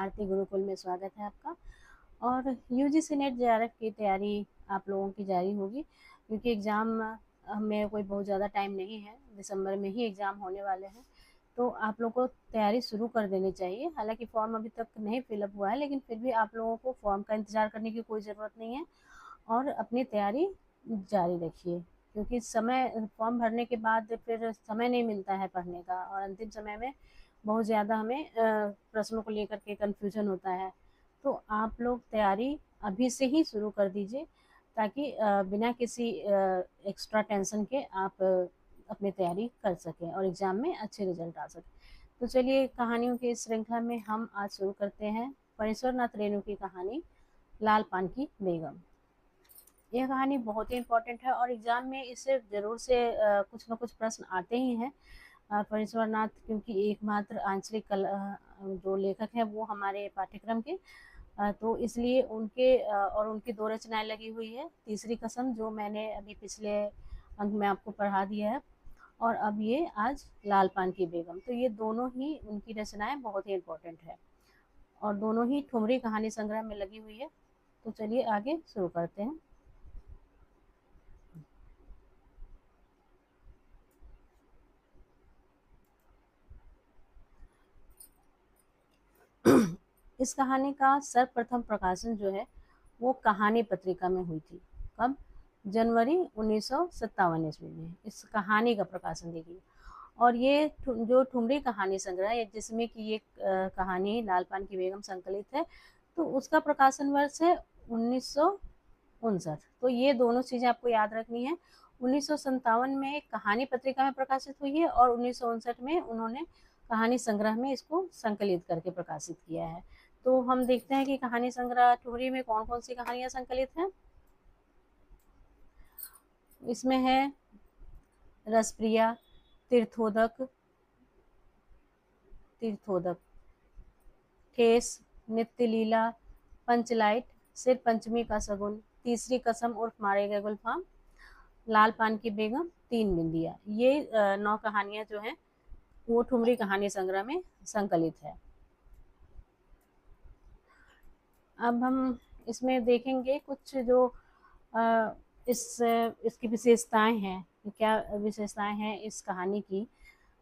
आरती गुरुकुल में स्वागत है आपका। और यूजीसी नेट जेआरएफ की तैयारी आप लोगों की जारी होगी, क्योंकि एग्ज़ाम में कोई बहुत ज़्यादा टाइम नहीं है, दिसंबर में ही एग्ज़ाम होने वाले हैं। तो आप लोगों को तैयारी शुरू कर देनी चाहिए। हालांकि फॉर्म अभी तक नहीं फिलअप हुआ है, लेकिन फिर भी आप लोगों को फॉर्म का इंतज़ार करने की कोई ज़रूरत नहीं है और अपनी तैयारी जारी रखिए, क्योंकि समय फॉर्म भरने के बाद फिर समय नहीं मिलता है पढ़ने का, और अंतिम समय में बहुत ज़्यादा हमें प्रश्नों को लेकर के कन्फ्यूजन होता है। तो आप लोग तैयारी अभी से ही शुरू कर दीजिए, ताकि बिना किसी एक्स्ट्रा टेंशन के आप अपनी तैयारी कर सकें और एग्ज़ाम में अच्छे रिजल्ट आ सकें। तो चलिए, कहानियों की इस श्रृंखला में हम आज शुरू करते हैं फणीश्वर नाथ रेणु की कहानी लाल पान की बेगम। यह कहानी बहुत ही इम्पोर्टेंट है और एग्ज़ाम में इससे ज़रूर से कुछ न कुछ प्रश्न आते ही हैं। फणीश्वर नाथ क्योंकि एकमात्र आंचलिक जो लेखक हैं वो हमारे पाठ्यक्रम के, तो इसलिए उनके और उनकी दो रचनाएं लगी हुई है। तीसरी कसम जो मैंने अभी पिछले अंक में आपको पढ़ा दिया है, और अब ये आज लाल पान की बेगम। तो ये दोनों ही उनकी रचनाएं बहुत ही इम्पोर्टेंट है और दोनों ही ठुमरी कहानी संग्रह में लगी हुई है। तो चलिए आगे शुरू करते हैं। इस कहानी का सर्वप्रथम प्रकाशन जो है वो कहानी पत्रिका में हुई थी। कब? जनवरी 1957 ईस्वी में इस कहानी का प्रकाशन देखिए। और ये जो ठुमरी कहानी संग्रह है, जिसमें कि ये कहानी लाल पान की बेगम संकलित है, तो उसका प्रकाशन वर्ष है 1959। तो ये दोनों चीज़ें आपको याद रखनी है। 1957 में एक कहानी पत्रिका में प्रकाशित हुई है और 1959 में उन्होंने कहानी संग्रह में इसको संकलित करके प्रकाशित किया है। तो हम देखते हैं कि कहानी संग्रह ठुमरी में कौन कौन सी कहानियां संकलित हैं। इसमें है रसप्रिया, तीर्थोदक, ठेस, नित्य लीला, पंचलाइट, सिर पंचमी का सगुन, तीसरी कसम उर्फ मारे गए गुलफाम, लाल पान की बेगम, तीन बिंदिया। ये 9 कहानियां जो हैं वो ठुमरी कहानी संग्रह में संकलित है। अब हम इसमें देखेंगे कुछ जो इसकी विशेषताएं हैं। क्या विशेषताएं हैं इस कहानी की,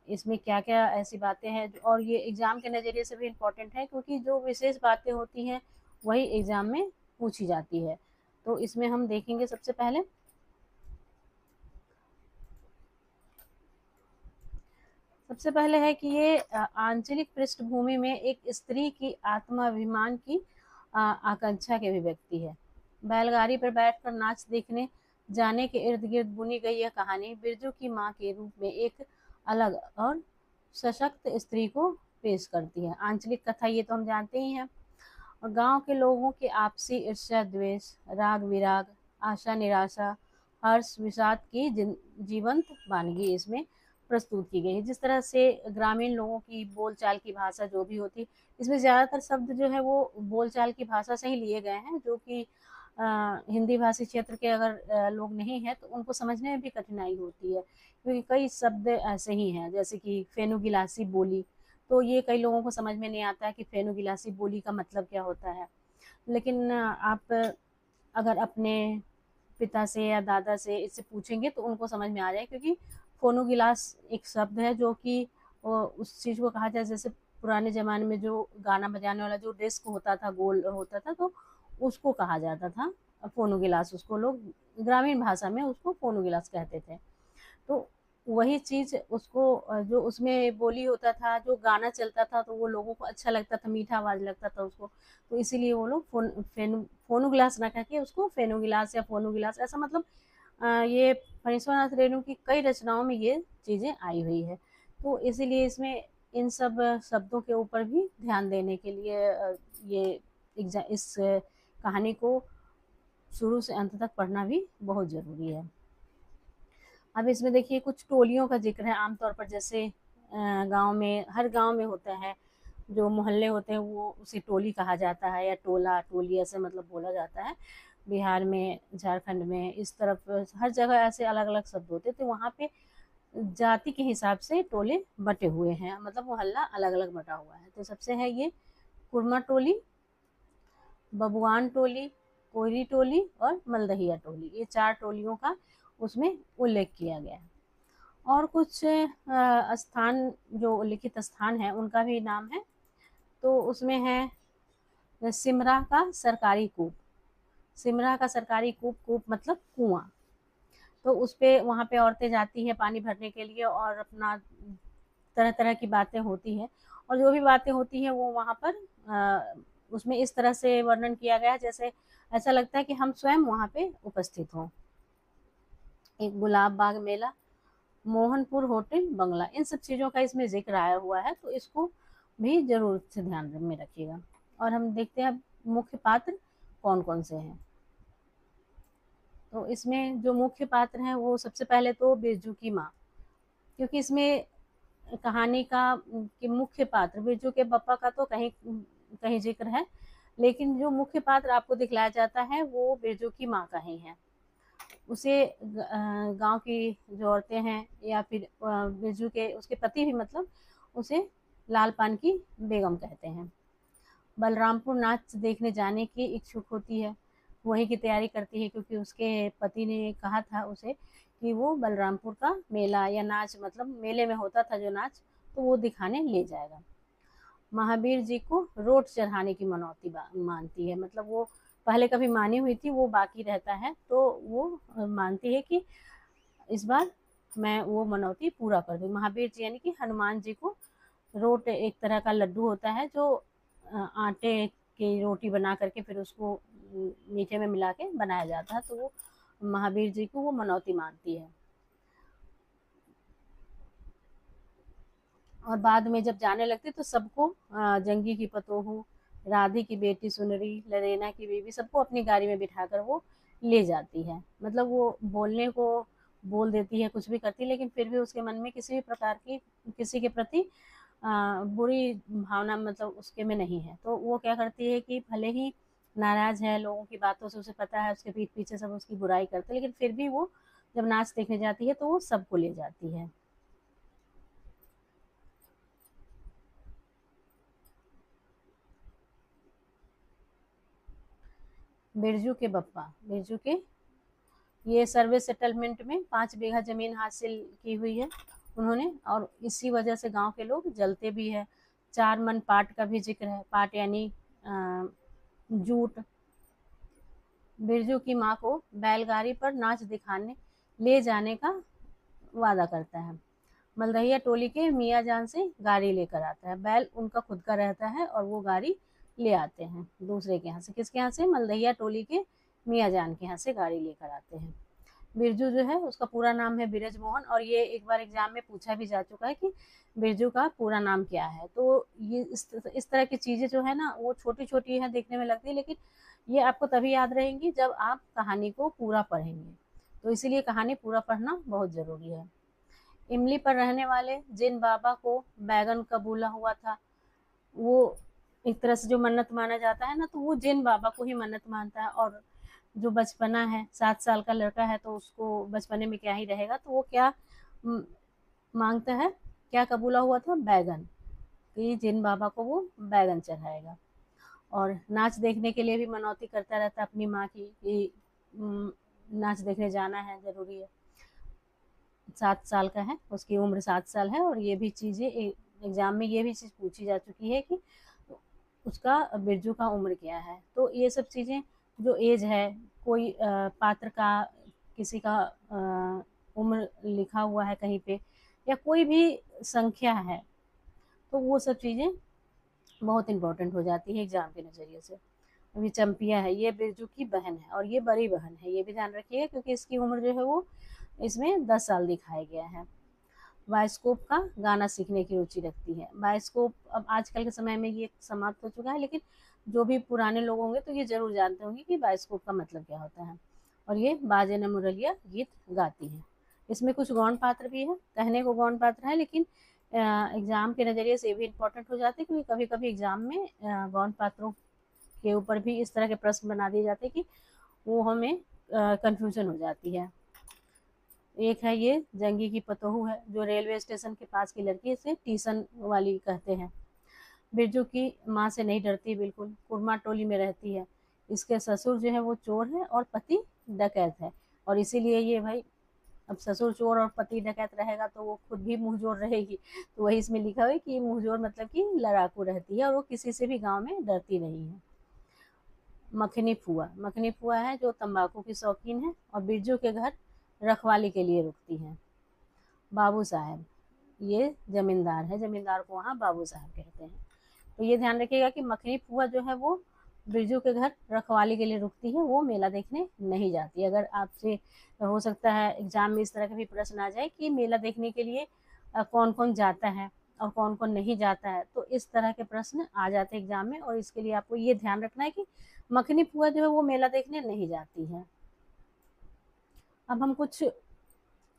इसमें क्या क्या ऐसी बातें हैं, और ये एग्ज़ाम के नज़रिए से भी इम्पोर्टेंट है, क्योंकि जो विशेष बातें होती हैं वही एग्ज़ाम में पूछी जाती है। तो इसमें हम देखेंगे सबसे पहले है कि ये आंचलिक पृष्ठभूमि में एक स्त्री की आत्माभिमान की आकांक्षा की अभिव्यक्ति है। बैलगाड़ी पर बैठकर नाच देखने जाने के इर्द गिर्द बुनी गई यह कहानी बिरजू की माँ के रूप में एक अलग और सशक्त स्त्री को पेश करती है। आंचलिक कथा ये तो हम जानते ही हैं। और गांव के लोगों के आपसी ईर्ष्या द्वेष, राग विराग, आशा निराशा, हर्ष विषाद की जीवंत वानगी इसमें प्रस्तुत की गई है। जिस तरह से ग्रामीण लोगों की बोलचाल की भाषा जो भी होती, इसमें ज़्यादातर शब्द जो है वो बोलचाल की भाषा से ही लिए गए हैं, जो कि हिंदी भाषी क्षेत्र के अगर लोग नहीं हैं तो उनको समझने में भी कठिनाई होती है, क्योंकि कई शब्द ऐसे ही हैं, जैसे कि फेनु गिलासी बोली। तो ये कई लोगों को समझ में नहीं आता है कि फेनु गिलासी बोली का मतलब क्या होता है। लेकिन आप अगर अपने पिता से या दादा से इससे पूछेंगे तो उनको समझ में आ जाए, क्योंकि फोनो गिलास एक शब्द है जो कि उस चीज़ को कहा जाए, जैसे पुराने ज़माने में जो गाना बजाने वाला जो डेस्क होता था, गोल होता था, तो उसको कहा जाता था फोनो गिलास। उसको लोग ग्रामीण भाषा में उसको फोनो गिलास कहते थे। तो वही चीज़ उसको जो उसमें बोली होता था, जो गाना चलता था, तो वो लोगों को अच्छा लगता था, मीठा आवाज़ लगता था उसको। तो इसीलिए वो लोग फोनो गिलास ना कह के उसको फेनो गिलास या फोनो गिलास, ऐसा मतलब ये फणीश्वर नाथ रेणु की कई रचनाओं में ये चीज़ें आई हुई है। तो इसीलिए इसमें इन सब शब्दों के ऊपर भी ध्यान देने के लिए ये इस कहानी को शुरू से अंत तक पढ़ना भी बहुत ज़रूरी है। अब इसमें देखिए कुछ टोलियों का जिक्र है। आमतौर पर जैसे गांव में, हर गांव में होता है, जो मोहल्ले होते हैं वो उसे टोली कहा जाता है, या टोला टोली ऐसे मतलब बोला जाता है। बिहार में, झारखंड में, इस तरफ हर जगह ऐसे अलग अलग शब्द होते, तो वहाँ पे जाति के हिसाब से टोले बटे हुए हैं, मतलब मोहल्ला अलग अलग बटा हुआ है। तो सबसे है ये कुरमा टोली, बबुआन टोली, कोयरी टोली और मलदहिया टोली, ये 4 टोलियों का उसमें उल्लेख किया गया है। और कुछ स्थान जो उल्लिखित स्थान है उनका भी नाम है। तो उसमें है सिमरा का सरकारी कूप। सिमरा का सरकारी कूप, कूप मतलब कुआं। तो उस पे वहाँ पे औरतें जाती हैं पानी भरने के लिए और अपना तरह तरह की बातें होती हैं, और जो भी बातें होती हैं वो वहाँ पर उसमें इस तरह से वर्णन किया गया है जैसे ऐसा लगता है कि हम स्वयं वहाँ पे उपस्थित हों। एक गुलाब बाग मेला, मोहनपुर होटल बंगला, इन सब चीज़ों का इसमें जिक्र आया हुआ है, तो इसको भी जरूर से ध्यान में रखिएगा। और हम देखते हैं मुख्य पात्र कौन कौन से हैं। तो इसमें जो मुख्य पात्र हैं वो सबसे पहले तो बिरजू की माँ, क्योंकि इसमें कहानी का कि मुख्य पात्र बिरजू के पप्पा का तो कहीं कहीं जिक्र है, लेकिन जो मुख्य पात्र आपको दिखलाया जाता है वो बिरजू की माँ का ही है। उसे गांव की जो औरतें हैं या फिर बिरजू के उसके पति भी मतलब उसे लाल पान की बेगम कहते हैं। बलरामपुर नाच देखने जाने की इच्छुक होती है, वही की तैयारी करती है क्योंकि उसके पति ने कहा था उसे कि वो बलरामपुर का मेला या नाच मतलब मेले में होता था जो नाच, तो वो दिखाने ले जाएगा। महावीर जी को रोट चढ़ाने की मनौती मानती है, मतलब वो पहले कभी मानी हुई थी, वो बाकी रहता है, तो वो मानती है कि इस बार मैं वो मनौती पूरा कर दूँ। महावीर जी यानी कि हनुमान जी को रोट एक तरह का लड्डू होता है जो आटे की रोटी बना करके फिर उसको मीठे में मिला के बनाया जाता है, तो वो महावीर जी को वो मनौती मानती है। और बाद में जब जाने लगती तो सबको जंगी की पतोहू, राधी की बेटी सुनरी, लरेना की बीवी, सबको अपनी गाड़ी में बिठाकर वो ले जाती है। मतलब वो बोलने को बोल देती है, कुछ भी करती है, लेकिन फिर भी उसके मन में किसी भी प्रकार की किसी के प्रति बुरी भावना मतलब उसके में नहीं है। तो वो क्या करती है कि भले ही नाराज है, लोगों की बातों से उसे पता है उसके पीठ पीछे सब उसकी बुराई करते हैं, लेकिन फिर भी वो जब नाच देखने जाती है तो वो सबको ले जाती है। बिरजू के बप्पा, बिरजू के ये सर्वे सेटलमेंट में 5 बीघा जमीन हासिल की हुई है उन्होंने, और इसी वजह से गांव के लोग जलते भी है। 4 मन पाट का भी जिक्र है, पाट यानी जूट। बिरजू की माँ को बैलगाड़ी पर नाच दिखाने ले जाने का वादा करता है। मलदहिया टोली के मियाँ जान से गाड़ी लेकर आता है, बैल उनका खुद का रहता है और वो गाड़ी ले आते हैं दूसरे के यहाँ से। किसके यहाँ से? मलदहिया टोली के मियाँ जान के यहाँ से गाड़ी लेकर आते हैं। बिरजू जो है उसका पूरा नाम है बिरज मोहन, और ये एक बार एग्जाम में पूछा भी जा चुका है कि बिरजू का पूरा नाम क्या है। तो ये इस तरह की चीज़ें जो है ना वो छोटी छोटी है, देखने में लगती है, लेकिन ये आपको तभी याद रहेंगी जब आप कहानी को पूरा पढ़ेंगे। तो इसीलिए कहानी पूरा पढ़ना बहुत ज़रूरी है। इमली पर रहने वाले जिन बाबा को बैगन कबूला हुआ था, वो एक तरह से जो मन्नत माना जाता है ना, तो वो जिन बाबा को ही मन्नत मानता है। और जो बचपना है, 7 साल का लड़का है, तो उसको बचपने में क्या ही रहेगा, तो वो क्या मांगता है, क्या कबूला हुआ था? बैगन, कि जिन बाबा को वो बैगन चढ़ाएगा। और नाच देखने के लिए भी मनौती करता रहता है अपनी माँ की कि नाच देखने जाना है, ज़रूरी है। 7 साल का है, उसकी उम्र 7 साल है, और ये भी चीज़ें एग्ज़ाम में ये भी चीज़ पूछी जा चुकी है कि उसका बिरजू का उम्र क्या है। तो ये सब चीज़ें जो एज है, कोई पात्र का किसी का उम्र लिखा हुआ है कहीं पे, या कोई भी संख्या है, तो वो सब चीज़ें बहुत इम्पोर्टेंट हो जाती है एग्ज़ाम के नज़रिए से। अभी चंपिया है, ये बिरजू की बहन है और ये बड़ी बहन है, ये भी ध्यान रखिएगा क्योंकि इसकी उम्र जो है वो इसमें 10 साल दिखाया गया है। बायोस्कोप का गाना सीखने की रुचि रखती है। बायोस्कोप अब आजकल के समय में ये समाप्त हो चुका है, लेकिन जो भी पुराने लोग होंगे तो ये जरूर जानते होंगे कि बायोस्कोप का मतलब क्या होता है। और ये बाजे न मुरलिया गीत गाती है। इसमें कुछ गौण पात्र भी है, कहने को गौण पात्र है, लेकिन एग्जाम के नज़रिए से भी इम्पोर्टेंट हो जाते हैं, क्योंकि कभी कभी एग्जाम में गौण पात्रों के ऊपर भी इस तरह के प्रश्न बना दिए जाते हैं कि वो हमें कंफ्यूजन हो जाती है। एक है ये जंगी की पतोहू है, जो रेलवे स्टेशन के पास की लड़की, इसे टीसन वाली कहते हैं। बिरजू की माँ से नहीं डरती बिल्कुल, कुर्मा टोली में रहती है। इसके ससुर जो है वो चोर है और पति डकैत है, और इसीलिए ये भाई, अब ससुर चोर और पति डकैत रहेगा तो वो खुद भी मुंहजोर रहेगी। तो वही इसमें लिखा हुआ है कि मुंहजोर मतलब कि लड़ाकू रहती है, और वो किसी से भी गांव में डरती नहीं है। मखनी फुआ है जो तंबाकू की शौकीन है और बिरजू के घर रखवाली के लिए रुकती है। बाबू साहब, ये जमींदार है, जमींदार को वहाँ बाबू साहब कहते हैं। तो ये ध्यान रखिएगा कि मखनी फुआ जो है वो बिरजू के घर रखवाली के लिए रुकती है, वो मेला देखने नहीं जाती। अगर आपसे हो सकता है एग्जाम में इस तरह का भी प्रश्न आ जाए कि मेला देखने के लिए कौन कौन जाता है और कौन कौन नहीं जाता है, तो इस तरह के प्रश्न आ जाते हैं एग्जाम में, और इसके लिए आपको ये ध्यान रखना है कि मखनी फुआ जो है वो मेला देखने नहीं जाती है। अब हम कुछ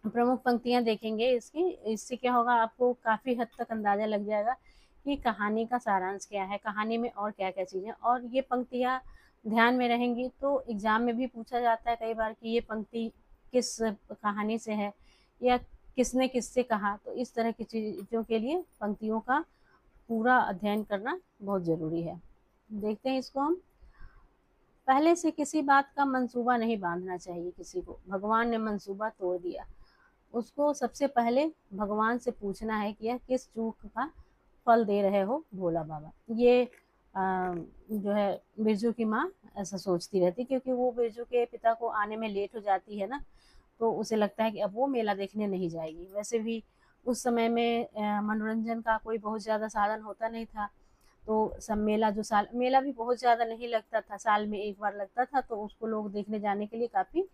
प्रमुख पंक्तियां देखेंगे इसकी। इससे क्या होगा, आपको काफ़ी हद तक अंदाज़ा लग जाएगा कि कहानी का सारांश क्या है, कहानी में और क्या क्या चीज़ें, और ये पंक्तियां ध्यान में रहेंगी तो एग्ज़ाम में भी पूछा जाता है कई बार कि ये पंक्ति किस कहानी से है या किसने किससे कहा। तो इस तरह की चीज़ों के लिए पंक्तियों का पूरा अध्ययन करना बहुत ज़रूरी है। देखते हैं इसको हम। पहले से किसी बात का मंसूबा नहीं बांधना चाहिए किसी को, भगवान ने मंसूबा तोड़ दिया। उसको सबसे पहले भगवान से पूछना है कि यह किस चूक का फल दे रहे हो भोला बाबा। ये जो है बिरजू की माँ ऐसा सोचती रहती, क्योंकि वो बिरजू के पिता को आने में लेट हो जाती है ना, तो उसे लगता है कि अब वो मेला देखने नहीं जाएगी। वैसे भी उस समय में मनोरंजन का कोई बहुत ज़्यादा साधन होता नहीं था, तो सब मेला जो साल मेला भी बहुत ज़्यादा नहीं लगता था, साल में एक बार लगता था, तो उसको लोग देखने जाने के लिए काफ़ी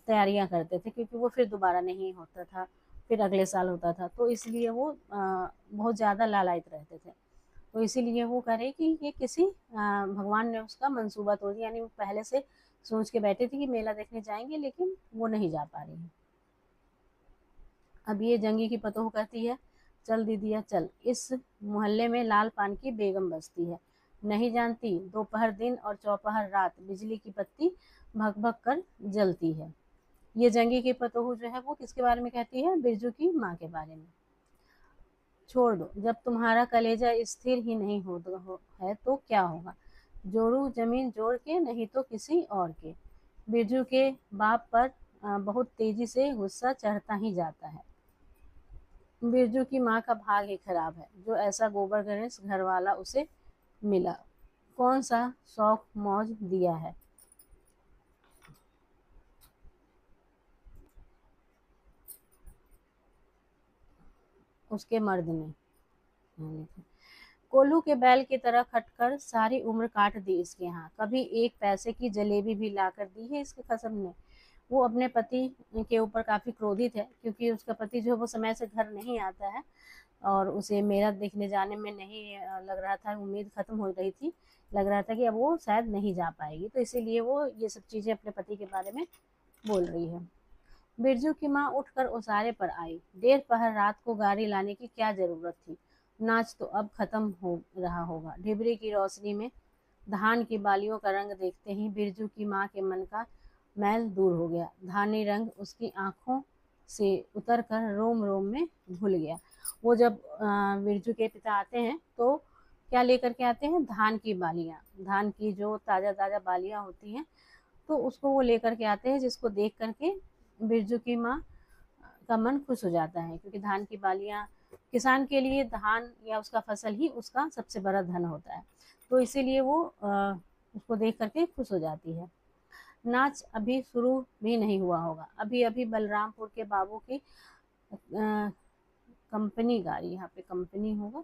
तैयारियां करते थे, क्योंकि वो फिर दोबारा नहीं होता था, फिर अगले साल होता था, तो इसलिए वो बहुत ज़्यादा लालायित रहते थे। तो इसीलिए वो करे कि ये किसी भगवान ने उसका मंसूबा तोड़ दिया, यानी वो पहले से सोच के बैठे थे कि मेला देखने जाएंगे, लेकिन वो नहीं जा पा रही है। अब ये जंगी की पतोह कहती है, चल दीदिया चल, इस मोहल्ले में लाल पान की बेगम बसती है, नहीं जानती दोपहर दिन और चौपहर रात बिजली की बत्ती भग भग कर जलती है। ये जंगी की पतोह जो है वो किसके बारे में कहती है, बिरजू की माँ के बारे में। छोड़ दो, जब तुम्हारा कलेजा स्थिर ही नहीं है तो क्या होगा, जोड़ू जमीन जोड़ के नहीं तो किसी और के। बिरजू के बाप पर बहुत तेजी से गुस्सा चढ़ता ही जाता है। बिरजू की माँ का भाग ही खराब है, जो ऐसा गोबर गणेश घर वाला उसे मिला। कौन सा शौक मौज दिया है उसके मर्द ने। कोल्हू के बैल की तरह खटकर सारी उम्र काट दी इसके यहाँ, कभी एक पैसे की जलेबी भी ला कर दी है इसके खसम ने। वो अपने पति के ऊपर काफ़ी क्रोधित है, क्योंकि उसका पति जो है वो समय से घर नहीं आता है, और उसे मेला देखने जाने में नहीं लग रहा था, उम्मीद खत्म हो रही थी, लग रहा था कि अब वो शायद नहीं जा पाएगी, तो इसीलिए वो ये सब चीज़ें अपने पति के बारे में बोल रही है। बिरजू की माँ उठकर ओसारे पर आई, देर पहर रात को गाड़ी लाने की क्या जरूरत थी, नाच तो अब खत्म हो रहा होगा। ढिबरी की रोशनी में धान की बालियों का रंग देखते ही बिरजू की माँ के मन का मैल दूर हो गया, धानी रंग उसकी आंखों से उतर कर रोम रोम में घुल गया। वो जब बिरजू के पिता आते हैं तो क्या लेकर के आते हैं, धान की बालियाँ, धान की जो ताज़ा ताज़ा बालियाँ होती हैं, तो उसको वो लेकर के आते हैं, जिसको देख करके बिरजू की माँ का मन खुश हो जाता है, क्योंकि धान की बालियाँ, किसान के लिए धान या उसका फसल ही उसका सबसे बड़ा धन होता है, तो इसीलिए वो उसको देख करके खुश हो जाती है। नाच अभी शुरू भी नहीं हुआ होगा, अभी अभी बलरामपुर के बाबू की कंपनी गाड़ी, यहाँ पे कंपनी होगा,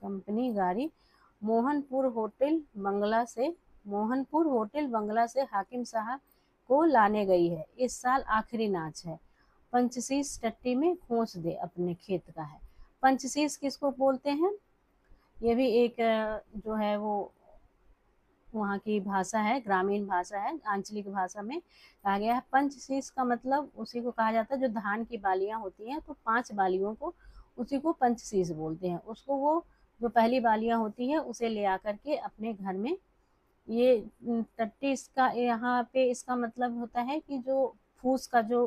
कंपनी गाड़ी मोहनपुर होटल बंगला से हाकिम साहब को लाने गई है। इस साल आखिरी नाच है, पंचशीश टट्टी में खोस दे अपने खेत का है। पंचशीश किसको बोलते हैं, ये भी एक जो है वो वहाँ की भाषा है, ग्रामीण भाषा है, आंचलिक भाषा में कहा गया है। पंचशीश का मतलब उसी को कहा जाता है जो धान की बालियाँ होती हैं, तो 5 बालियों को उसी को पंचशीश बोलते हैं। उसको वो जो पहली बालियाँ होती है उसे ले आकर के अपने घर में, ये टट्टी इसका यहाँ पे इसका मतलब होता है कि जो फूस का जो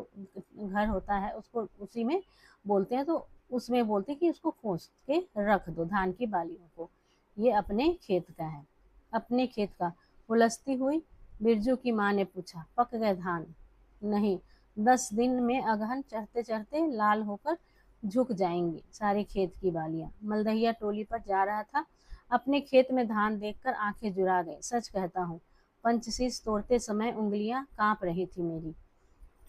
घर होता है उसको उसी में बोलते हैं, तो उसमें बोलते हैं कि उसको फूस के रख दो धान की बालियों को। ये अपने खेत का है, अपने खेत का। उलझती हुई बिरजू की माँ ने पूछा, पक गए धान? नहीं, 10 दिन में अगहन चढ़ते चढ़ते लाल होकर झुक जाएंगी सारी खेत की बालियां। मलदहिया टोली पर जा रहा था, अपने खेत में धान देखकर आंखें जुड़ा गई। सच कहता हूँ, पंचशीश तोड़ते समय उंगलियां कांप रही थी मेरी।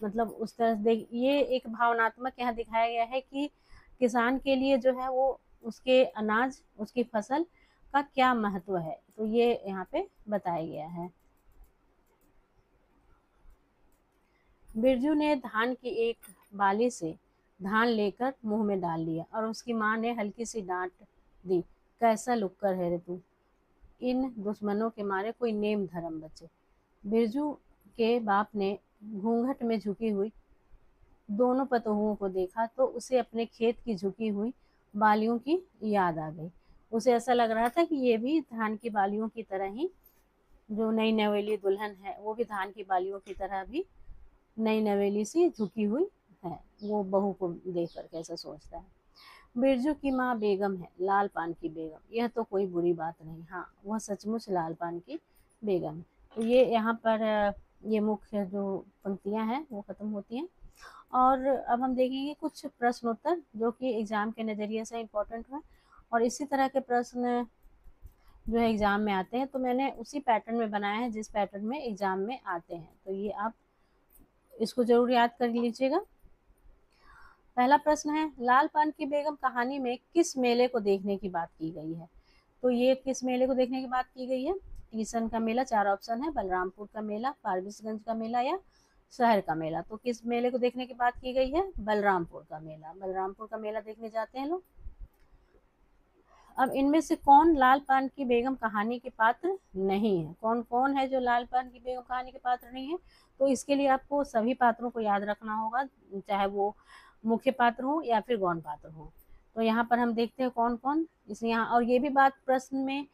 मतलब उस तरह से देख, ये एक भावनात्मक यहाँ दिखाया गया है कि किसान के लिए जो है वो उसके अनाज, उसकी फसल का क्या महत्व है, तो ये यहाँ पे बताया गया है। बिरजू ने धान की एक बाली से धान लेकर मुंह में डाल लिया और उसकी माँ ने हल्की सी डांट दी, कैसा लुक्कर है रे तू, इन दुश्मनों के मारे कोई नेम धर्म बचे। बिरजू के बाप ने घूंघट में झुकी हुई दोनों पतोहुओं को देखा तो उसे अपने खेत की झुकी हुई बालियों की याद आ गई। उसे ऐसा लग रहा था कि ये भी धान की बालियों की तरह ही, जो नई नवेली दुल्हन है वो भी धान की बालियों की तरह भी नई नवेली सी झुकी हुई है। वो बहू को देख कर कैसा सोचता है। बिरजू की माँ बेगम है, लाल पान की बेगम, यह तो कोई बुरी बात नहीं। हाँ, वह सचमुच लाल पान की बेगम है। तो ये यहाँ पर ये मुख्य जो पंक्तियाँ हैं वो खत्म होती हैं। और अब हम देखेंगे कुछ प्रश्न उत्तर जो कि एग्जाम के नज़रिए से इम्पोर्टेंट है, और इसी तरह के प्रश्न जो है एग्जाम में आते हैं, तो मैंने उसी पैटर्न में बनाया है जिस पैटर्न में एग्जाम में आते हैं, तो ये आप इसको जरूर याद कर लीजिएगा। पहला प्रश्न है, लाल पान की बेगम कहानी में किस मेले को देखने की बात की गई है? तो ये किस मेले को देखने की बात की गई है? टीसन का मेला, 4 ऑप्शन है, बलरामपुर का मेला, फारबिसगंज का मेला या शहर का मेला। तो किस मेले को देखने की बात की गई है? बलरामपुर का मेला। बलरामपुर का मेला देखने जाते हैं लोग। अब इनमें से कौन लाल पान की बेगम कहानी के पात्र नहीं है? कौन कौन है जो लाल पान की बेगम कहानी के पात्र नहीं है? तो इसके लिए आपको सभी पात्रों को याद रखना होगा, चाहे वो मुख्य पात्र हो या फिर गौण पात्र हो। तो यहाँ पर हम देखते हैं कौन कौन इस यहाँ, और ये भी बात प्रश्न में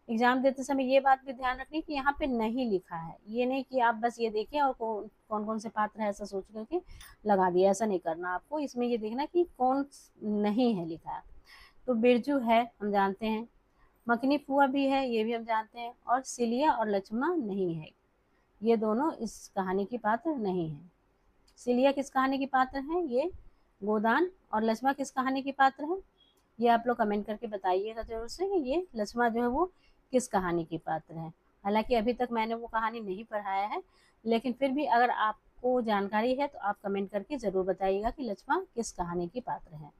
एग्जाम देते समय ये बात भी ध्यान रखनी कि यहाँ पे नहीं लिखा है। ये नहीं कि आप बस ये देखें और कौन कौन से पात्र है ऐसा सोच करके लगा दिया, ऐसा नहीं करना आपको। इसमें ये देखना कि कौन नहीं है लिखा है। तो बिरजू है, हम जानते हैं। मखनी फुआ भी है, ये भी हम जानते हैं। और सिलिया और लक्ष्मा नहीं है, ये दोनों इस कहानी की पात्र नहीं है। सिलिया किस कहानी की पात्र है? ये गोदान। और लक्ष्मा किस कहानी की पात्र है? ये आप लोग कमेंट करके बताइएगा जरूर से कि ये लक्ष्मा जो है वो किस कहानी की पात्र है। हालांकि अभी तक मैंने वो कहानी नहीं पढ़ाया है, लेकिन फिर भी अगर आपको जानकारी है तो आप कमेंट करके जरूर बताइएगा कि लक्ष्मा किस कहानी की पात्र है।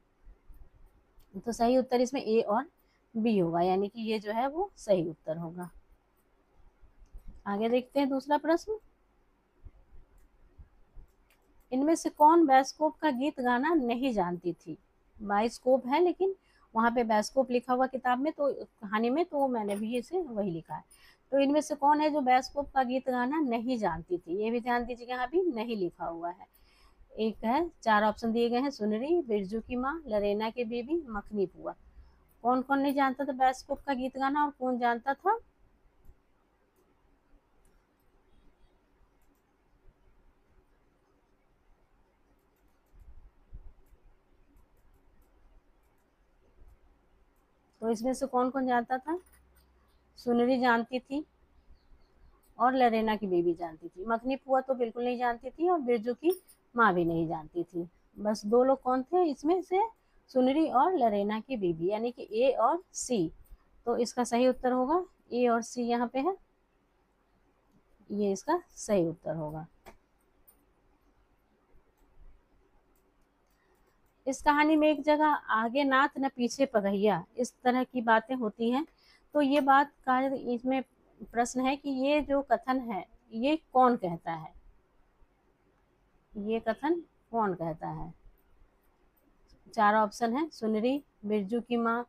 तो सही उत्तर इसमें ए और बी होगा, यानी कि ये जो है वो सही उत्तर होगा। आगे देखते हैं दूसरा प्रश्न। इनमें से कौन बायोस्कोप का गीत गाना नहीं जानती थी? बायोस्कोप है लेकिन वहाँ पे बायोस्कोप लिखा हुआ किताब में, तो कहानी में, तो मैंने भी इसे वही लिखा है। तो इनमें से कौन है जो बायोस्कोप का गीत गाना नहीं जानती थी? ये भी ध्यान दीजिएगा, यहाँ भी नहीं लिखा हुआ है। एक है, 4 ऑप्शन दिए गए हैं, सुनरी, बिरजू की माँ, लरेना की बीबी, मखनी पुआ। कौन कौन नहीं जानता था बायोस्कोप का गीत गाना और कौन जानता था? तो इसमें से कौन कौन जानता था? सुनरी जानती थी और लरेना की बीबी जानती थी। मखनी पुआ तो बिल्कुल नहीं जानती थी और बिरजू की माँ भी नहीं जानती थी। बस 2 लोग कौन थे इसमें से? सुनरी और लरेना की बीबी, यानी कि ए और सी। तो इसका सही उत्तर होगा ए और सी, यहाँ पे है, ये इसका सही उत्तर होगा। इस कहानी में एक जगह आगे नाथ न पीछे पगहिया, इस तरह की बातें होती हैं। तो ये बात का इसमें प्रश्न है कि ये जो कथन है ये कौन कहता है? ये कथन कौन कहता है? 4 ऑप्शन है, सुनरी, बिरजू की माँ,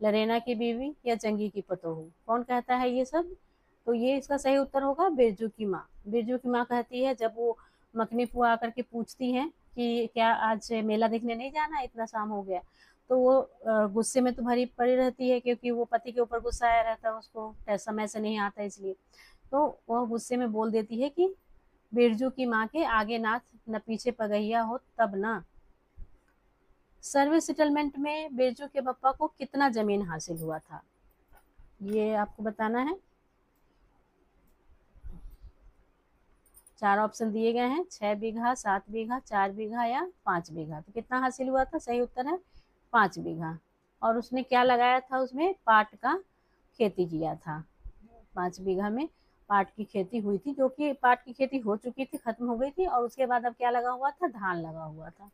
लरेना की बीवी या जंगी की पतोहू। कौन कहता है ये सब? तो ये इसका सही उत्तर होगा बिरजू की माँ। बिरजू की माँ कहती है, जब वो मखनी फुआ आकर के पूछती हैं कि क्या आज मेला देखने नहीं जाना, इतना शाम हो गया। तो वो गुस्से में तो भरी पड़ी रहती है, क्योंकि वो पति के ऊपर गुस्सा आया रहता है, उसको समय से नहीं आता इसलिए। तो वह गुस्से में बोल देती है कि बिरजू की माँ के आगे नाथ न पीछे पगहिया हो तब ना। सर्वे सेटलमेंट में बिरजू के पप्पा को कितना जमीन हासिल हुआ था, ये आपको बताना है। 4 ऑप्शन दिए गए हैं, 6 बीघा, 7 बीघा, 4 बीघा या 5 बीघा। तो कितना हासिल हुआ था? सही उत्तर है 5 बीघा। और उसने क्या लगाया था? उसमें पाट का खेती किया था। 5 बीघा में पाट की खेती हुई थी, जो कि पाट की खेती हो चुकी थी, खत्म हो गई थी, और उसके बाद अब क्या लगा हुआ था? धान लगा हुआ था।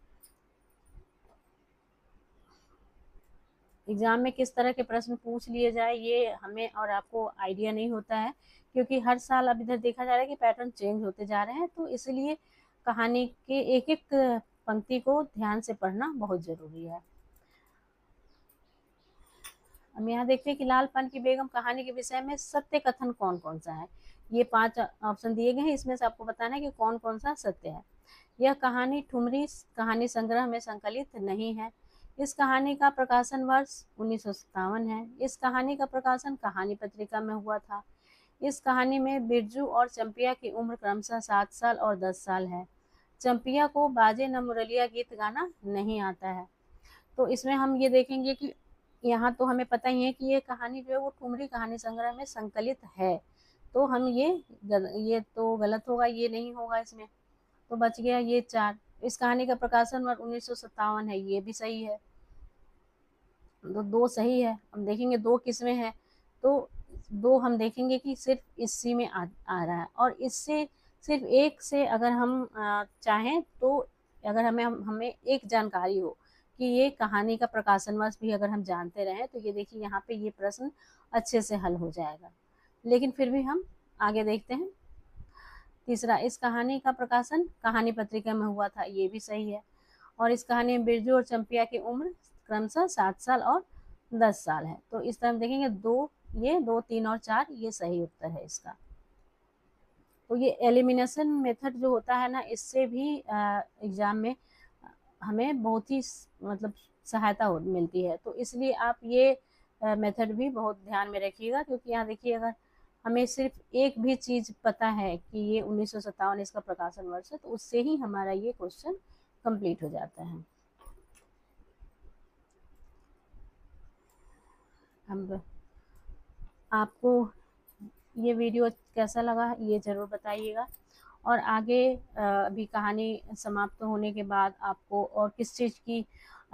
एग्जाम में किस तरह के प्रश्न पूछ लिए जाए, ये हमें और आपको आइडिया नहीं होता है, क्योंकि हर साल अब इधर देखा जा रहा है कि पैटर्न चेंज होते जा रहे हैं, तो इसलिए कहानी के एक एक पंक्ति को ध्यान से पढ़ना बहुत जरूरी है। हम यहाँ देखते हैं कि लाल पान की बेगम कहानी के विषय में सत्य कथन कौन कौन सा है। ये 5 ऑप्शन दिए गए हैं, इसमें से आपको बताना है कि कौन कौन सा सत्य है। यह कहानी ठुमरी कहानी संग्रह में संकलित नहीं है। इस कहानी का प्रकाशन वर्ष 1957 है। इस कहानी का प्रकाशन कहानी पत्रिका में हुआ था। इस कहानी में बिरजू और चंपिया की उम्र क्रमशः 7 साल और 10 साल है। चंपिया को बाजे न मुरलिया गीत गाना नहीं आता है। तो इसमें हम ये देखेंगे कि यहाँ तो हमें पता ही है कि ये कहानी जो है वो ठुमरी कहानी संग्रह में संकलित है, तो हम ये तो गलत होगा, ये नहीं होगा इसमें। तो बच गया ये 4। इस कहानी का प्रकाशन वर्ष 1957 है, ये भी सही है। तो 2 सही है। हम देखेंगे 2 किस में है, तो 2 हम देखेंगे कि सिर्फ इसी में आ रहा है। और इससे सिर्फ एक से अगर हम चाहें तो, अगर हमें एक जानकारी हो कि ये कहानी का प्रकाशन वर्ष भी अगर हम जानते रहें, तो ये देखिए यहाँ पे ये प्रश्न अच्छे से हल हो जाएगा। लेकिन फिर भी हम आगे देखते हैं। तीसरा, इस कहानी का प्रकाशन कहानी पत्रिका में हुआ था, ये भी सही है। और इस कहानी में बिरजू और चंपिया की उम्र क्रमशः 7 साल और 10 साल है। तो इस तरह हम देखेंगे 2, ये 2, 3 और 4 ये सही उत्तर है इसका। तो ये एलिमिनेशन मेथड जो होता है ना, इससे भी एग्जाम में हमें बहुत ही मतलब सहायता मिलती है। तो इसलिए आप ये मेथड भी बहुत ध्यान में रखिएगा, क्योंकि यहाँ देखिए अगर हमें सिर्फ एक भी चीज़ पता है कि ये 1957 इसका प्रकाशन वर्ष है, तो उससे ही हमारा ये क्वेश्चन कंप्लीट हो जाता है। अब आपको ये वीडियो कैसा लगा ये ज़रूर बताइएगा। और आगे अभी कहानी समाप्त होने के बाद आपको और किस चीज़ की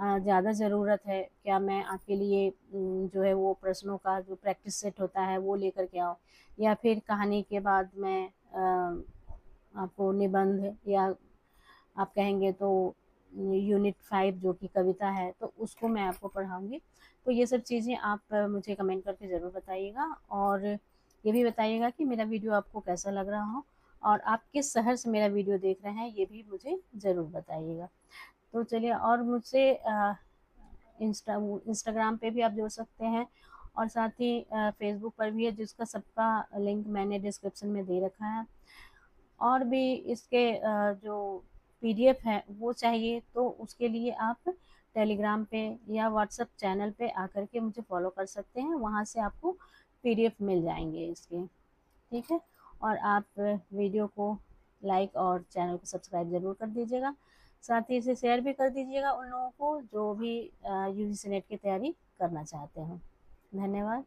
ज़्यादा ज़रूरत है, क्या मैं आपके लिए जो है वो प्रश्नों का जो प्रैक्टिस सेट होता है वो लेकर के आऊँ, या फिर कहानी के बाद मैं आपको निबंध, या आप कहेंगे तो यूनिट 5 जो कि कविता है, तो उसको मैं आपको पढ़ाऊँगी। तो ये सब चीज़ें आप मुझे कमेंट करके ज़रूर बताइएगा। और ये भी बताइएगा कि मेरा वीडियो आपको कैसा लग रहा हो, और आप किस शहर से मेरा वीडियो देख रहे हैं ये भी मुझे ज़रूर बताइएगा। तो चलिए, और मुझसे इंस्टाग्राम पे भी आप जुड़ सकते हैं, और साथ ही फेसबुक पर भी है, जिसका सबका लिंक मैंने डिस्क्रिप्शन में दे रखा है। और भी इसके जो पीडीएफ है वो चाहिए, तो उसके लिए आप टेलीग्राम पे या व्हाट्सएप चैनल पे आकर के मुझे फॉलो कर सकते हैं, वहाँ से आपको पीडीएफ मिल जाएंगे इसके। ठीक है, और आप वीडियो को लाइक और चैनल को सब्सक्राइब ज़रूर कर दीजिएगा। साथ ही इसे शेयर भी कर दीजिएगा उन लोगों को जो भी यूजीसी नेट की तैयारी करना चाहते हो। धन्यवाद।